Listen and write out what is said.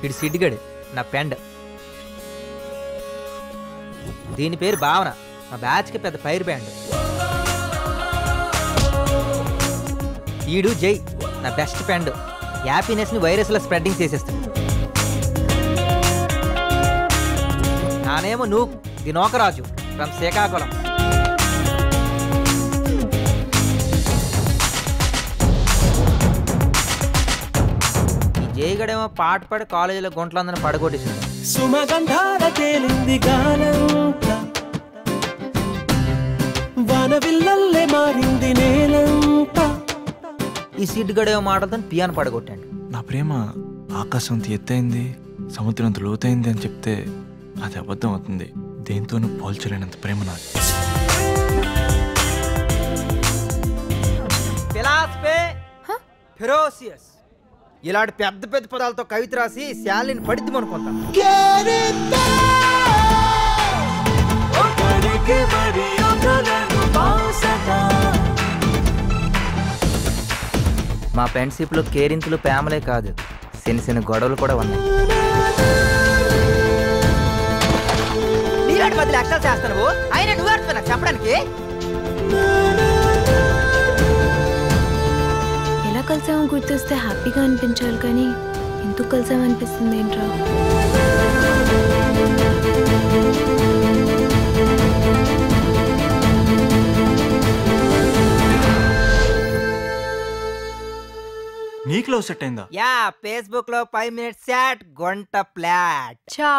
ఇడు సిడ్డిగడు నా ఫ్రెండ్. దీని పేరు భావన, మా బ్యాచ్కి పెద్ద ఫైర్ బ్యాండ్. ఈడు జై, నా బెస్ట్ ఫ్రెండ్. హ్యాపీనెస్ని వైరస్లో స్ప్రెడ్డింగ్ చేసేస్తాడు. నానేమో నువ్వు దినోకరాజు ఫ్రమ్ శ్రీకాకుళం. ఈ జైగడేమో పాట పాడి కాలేజీలో గుంట్లందరిని పడగొట్టేసింది. సుమగంధాల తేలింది గానంతా, వానవిల్లల్లే మారింది నేలంతా. ఈ సిడ్డుగడేమో మాటలతో పియాను పడగొట్టాడు. నా ప్రేమ ఆకాశంత ఎత్తైంది, సముద్రంత లోతైంది అని చెప్తే అది అబద్ధం అవుతుంది. దేంతోనూ పోల్చలేనంత ప్రేమ నాది. ఫిలాసఫీ ఫెరోసియస్ ఇలాంటి పెద్ద పెద్ద పదాలతో కవిత రాసి శాలిని పడిద్దాం అనుకుంటాను. మా ఫ్రెండ్షిప్లో కేరింతలు ప్రేమలే కాదు, చిన్న చిన్న గొడవలు కూడా ఉన్నాయి. నీలాంటి బదులు యాక్టర్ చేస్తాను, అయినా నువ్వు ఆడుతున్నా చెప్పడానికి. ఎలా కలిసామో గుర్తొస్తే హ్యాపీగా అనిపించాలి, కానీ ఎందుకు కలిసామనిపిస్తుంది ఏంట్రా? నీకు లవ్ సెట్ అయిందా? యా, ఫేస్బుక్ లో 5 minutes చాట్, గంట ఫ్లాట్. చా